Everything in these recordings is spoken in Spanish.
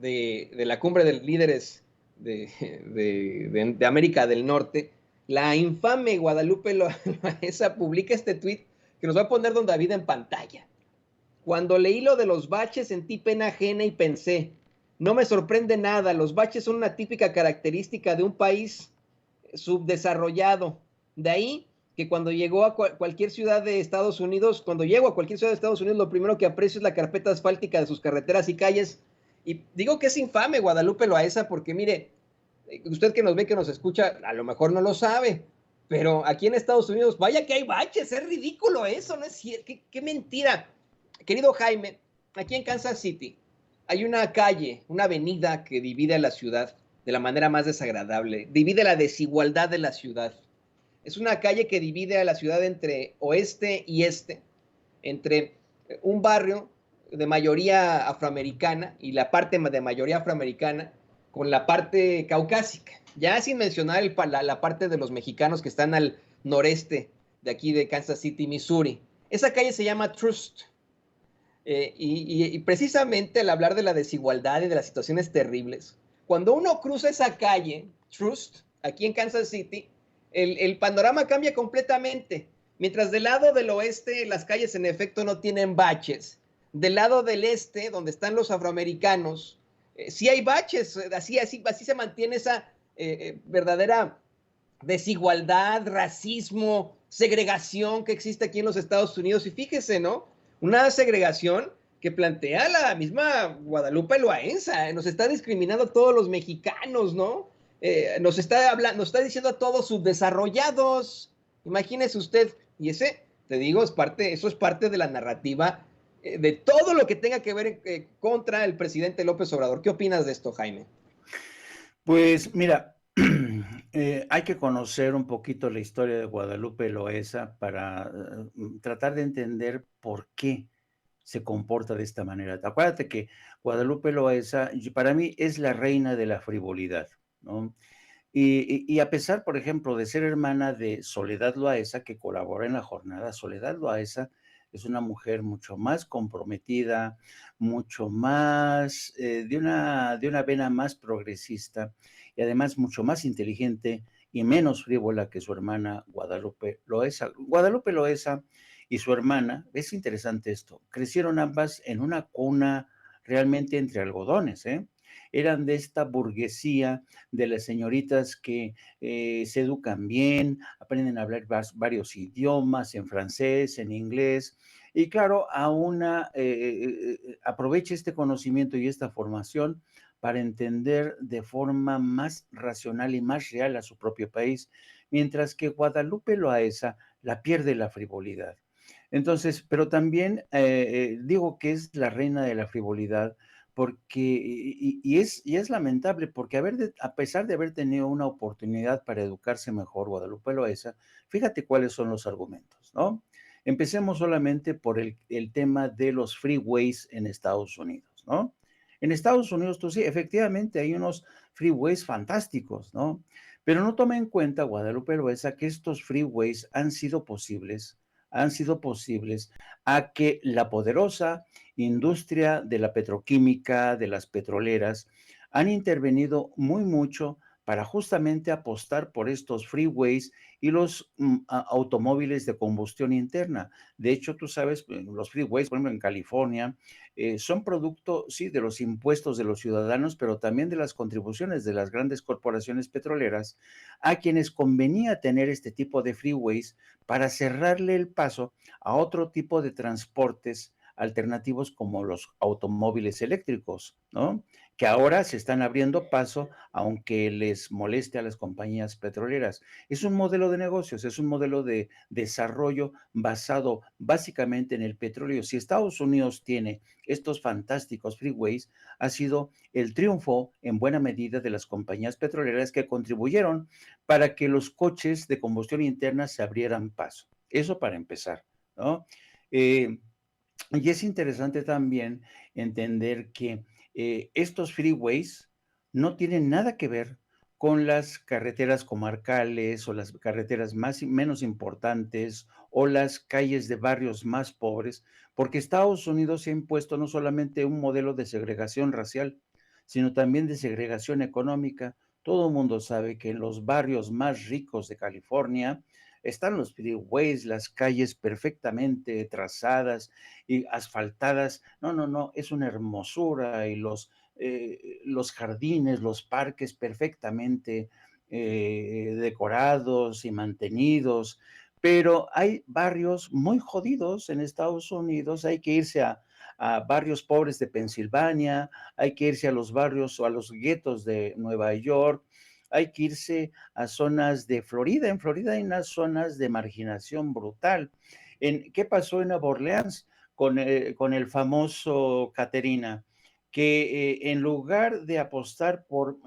de la cumbre de líderes de América del Norte, la infame Guadalupe Loaesa publica este tweet que nos va a poner don David en pantalla. Cuando leí lo de los baches sentí pena ajena y pensé, no me sorprende nada, los baches son una típica característica de un país subdesarrollado. De ahí que cuando llegó a cualquier ciudad de Estados Unidos, cuando llego a cualquier ciudad de Estados Unidos, lo primero que aprecio es la carpeta asfáltica de sus carreteras y calles. Y digo que es infame Guadalupe Loaesa porque mire, usted que nos ve, que nos escucha, a lo mejor no lo sabe, pero aquí en Estados Unidos, vaya que hay baches, es ridículo eso, no es cierto, qué mentira. Querido Jaime, aquí en Kansas City hay una calle, una avenida que divide a la ciudad de la manera más desagradable, divide la desigualdad de la ciudad. Es una calle que divide a la ciudad entre oeste y este, entre un barrio de mayoría afroamericana y la parte de mayoría afroamericana con la parte caucásica. Ya sin mencionar la parte de los mexicanos que están al noreste de aquí de Kansas City, Missouri. Esa calle se llama Trust. Y precisamente al hablar de la desigualdad y de las situaciones terribles, cuando uno cruza esa calle, Trust, aquí en Kansas City, el panorama cambia completamente. Mientras del lado del oeste las calles en efecto no tienen baches, del lado del este, donde están los afroamericanos, sí hay baches, así se mantiene esa verdadera desigualdad, racismo, segregación que existe aquí en los Estados Unidos. Y fíjese, ¿no? Una segregación que plantea la misma Guadalupe Loaesa, nos está discriminando a todos los mexicanos, ¿no? Nos está diciendo a todos subdesarrollados. Imagínese usted, y te digo, eso es parte de la narrativa de todo lo que tenga que ver contra el presidente López Obrador. ¿Qué opinas de esto, Jaime? Pues mira, hay que conocer un poquito la historia de Guadalupe Loaesa para tratar de entender por qué se comporta de esta manera. Acuérdate que Guadalupe Loaesa, para mí, es la reina de la frivolidad, ¿no? Y a pesar, por ejemplo, de ser hermana de Soledad Loaesa, que colabora en la jornada, Soledad Loaesa es una mujer mucho más comprometida, mucho más, de una vena más progresista y además mucho más inteligente y menos frívola que su hermana Guadalupe Loaesa. Guadalupe Loaesa y su hermana, es interesante esto, crecieron ambas en una cuna realmente entre algodones, ¿eh? Eran de esta burguesía de las señoritas que se educan bien, aprenden a hablar varios idiomas, en francés, en inglés, y claro, aprovecha este conocimiento y esta formación para entender de forma más racional y más real a su propio país, mientras que Guadalupe Loaesa la pierde la frivolidad. Entonces, pero también digo que es la reina de la frivolidad porque, y es lamentable, porque a pesar de haber tenido una oportunidad para educarse mejor, Guadalupe Loaesa, fíjate cuáles son los argumentos, ¿no? Empecemos solamente por el tema de los freeways en Estados Unidos, ¿no? En Estados Unidos, tú sí, efectivamente hay unos freeways fantásticos, ¿no? Pero no toma en cuenta, Guadalupe Loaesa, que estos freeways han sido posibles a que la poderosa industria de la petroquímica, de las petroleras, han intervenido muy mucho para justamente apostar por estos freeways y los automóviles de combustión interna. De hecho, tú sabes, los freeways, por ejemplo, en California, son producto, sí, de los impuestos de los ciudadanos, pero también de las contribuciones de las grandes corporaciones petroleras, a quienes convenía tener este tipo de freeways para cerrarle el paso a otro tipo de transportes alternativos como los automóviles eléctricos, ¿no? Que ahora se están abriendo paso, aunque les moleste a las compañías petroleras. Es un modelo de negocios, es un modelo de desarrollo basado básicamente en el petróleo. Si Estados Unidos tiene estos fantásticos freeways, ha sido el triunfo en buena medida de las compañías petroleras que contribuyeron para que los coches de combustión interna se abrieran paso. Eso para empezar, ¿no? Y es interesante también entender que estos freeways no tienen nada que ver con las carreteras comarcales o las carreteras menos importantes o las calles de barrios más pobres, porque Estados Unidos se ha impuesto no solamente un modelo de segregación racial, sino también de segregación económica. Todo el mundo sabe que en los barrios más ricos de California están los freeways, las calles perfectamente trazadas y asfaltadas. No, no, no, es una hermosura y los jardines, los parques perfectamente decorados y mantenidos, pero hay barrios muy jodidos en Estados Unidos, hay que irse a barrios pobres de Pensilvania, hay que irse a los barrios o a los guetos de Nueva York, hay que irse a zonas de Florida. En Florida hay unas zonas de marginación brutal. ¿Qué pasó en Nueva Orleans con el famoso Caterina? Que en lugar de apostar por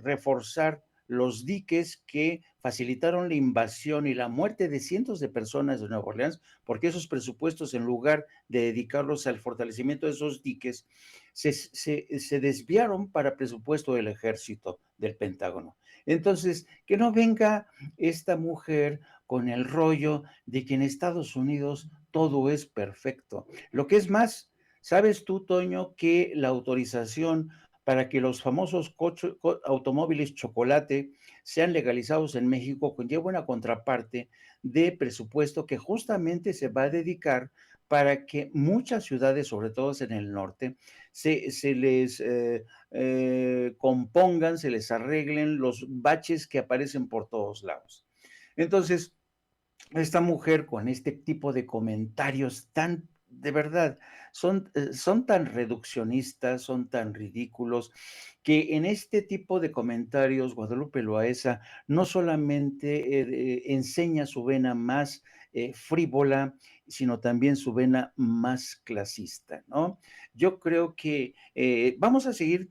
reforzar los diques que facilitaron la invasión y la muerte de cientos de personas de Nueva Orleans, porque esos presupuestos, en lugar de dedicarlos al fortalecimiento de esos diques, se desviaron para presupuesto del ejército, del Pentágono. Entonces, que no venga esta mujer con el rollo de que en Estados Unidos todo es perfecto. Lo que es más, ¿sabes tú, Toño, que la autorización para que los famosos automóviles chocolate sean legalizados en México conlleva una contraparte de presupuesto que justamente se va a dedicar para que muchas ciudades, sobre todo en el norte, se les compongan, se les arreglen los baches que aparecen por todos lados? Entonces, esta mujer con este tipo de comentarios tan, de verdad, son tan reduccionistas, son tan ridículos, que en este tipo de comentarios Guadalupe Loaesa no solamente enseña su vena más frívola, sino también su vena más clasista, ¿no? Yo creo que vamos a seguir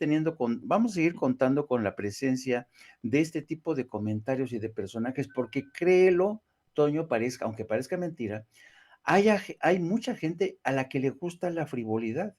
contando con la presencia de este tipo de comentarios y de personajes, porque créelo, Toño, aunque parezca mentira, hay mucha gente a la que le gusta la frivolidad,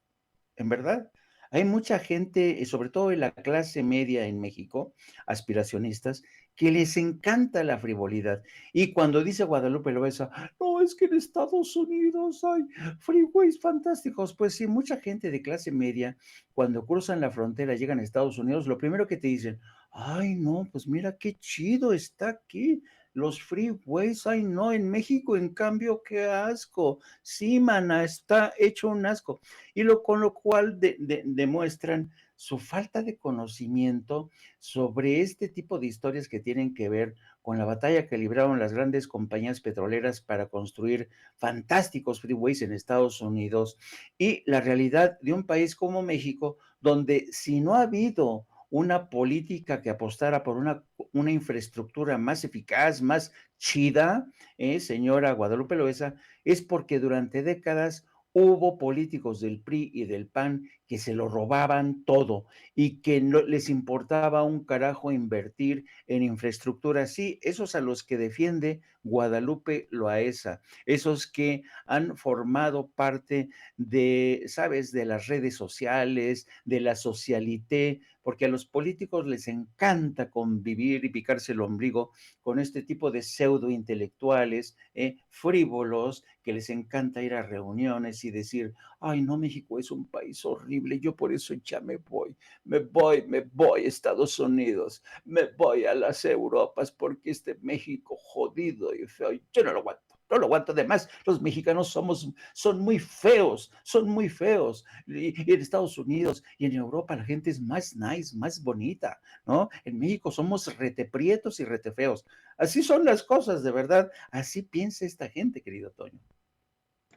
en verdad. Hay mucha gente, sobre todo en la clase media en México, aspiracionistas, que les encanta la frivolidad. Y cuando dice Guadalupe Loaesa, no, es que en Estados Unidos hay freeways fantásticos. Pues sí, mucha gente de clase media, cuando cruzan la frontera, llegan a Estados Unidos, lo primero que te dicen, ay, no, pues mira qué chido está aquí. Los freeways, ay, no, en México, en cambio, qué asco. Sí, mana, está hecho un asco. Con lo cual demuestran su falta de conocimiento sobre este tipo de historias que tienen que ver con la batalla que libraron las grandes compañías petroleras para construir fantásticos freeways en Estados Unidos y la realidad de un país como México, donde si no ha habido una política que apostara por una infraestructura más eficaz, más chida, señora Guadalupe Loaesa, es porque durante décadas hubo políticos del PRI y del PAN que se lo robaban todo y que no les importaba un carajo invertir en infraestructura. Sí, esos a los que defiende Guadalupe Loaesa, esos que han formado parte de, sabes, de las redes sociales, de la socialité, porque a los políticos les encanta convivir y picarse el ombligo con este tipo de pseudo intelectuales frívolos, que les encanta ir a reuniones y decir, ay, no, México es un país horrible, yo por eso ya me voy a Estados Unidos, me voy a las Europas, porque este México jodido y feo, yo no lo aguanto. No lo aguanto. Además, los mexicanos son muy feos, son muy feos. Y en Estados Unidos y en Europa la gente es más nice, más bonita, ¿no? En México somos reteprietos y retefeos. Así son las cosas, de verdad. Así piensa esta gente, querido Toño.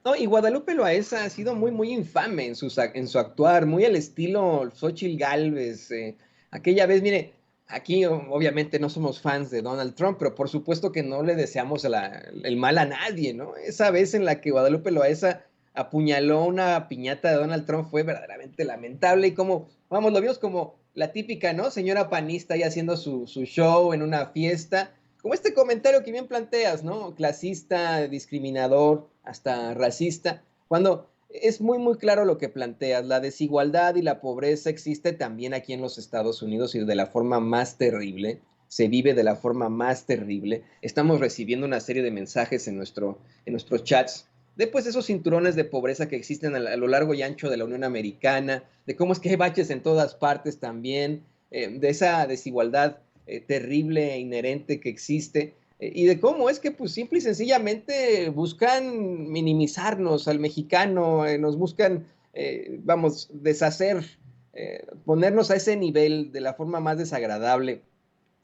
No, y Guadalupe Loaesa ha sido muy, muy infame en su actuar, muy al estilo Xóchitl Gálvez. Aquella vez, mire, aquí obviamente no somos fans de Donald Trump, pero por supuesto que no le deseamos el mal a nadie, ¿no? Esa vez en la que Guadalupe Loaesa apuñaló una piñata de Donald Trump fue verdaderamente lamentable y como, vamos, lo vimos como la típica, ¿no? Señora panista ahí haciendo su show en una fiesta como este comentario que bien planteas, ¿no? Clasista, discriminador, hasta racista, cuando es muy, muy claro lo que planteas. La desigualdad y la pobreza existe también aquí en los Estados Unidos y de la forma más terrible. Se vive de la forma más terrible. Estamos recibiendo una serie de mensajes en nuestros chats de pues esos cinturones de pobreza que existen a lo largo y ancho de la Unión Americana, de cómo es que hay baches en todas partes también, de esa desigualdad terrible e inherente que existe, y de cómo es que pues simple y sencillamente buscan minimizarnos al mexicano, nos buscan, vamos, deshacer, ponernos a ese nivel de la forma más desagradable,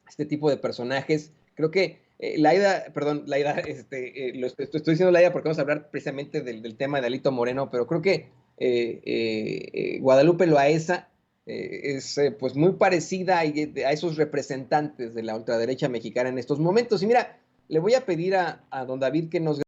este tipo de personajes. Creo que Laida, perdón, Laida, estoy diciendo Laida porque vamos a hablar precisamente del tema de Alito Moreno, pero creo que Guadalupe Loaesa es pues muy parecida a esos representantes de la ultraderecha mexicana en estos momentos. Y mira, le voy a pedir a don David que nos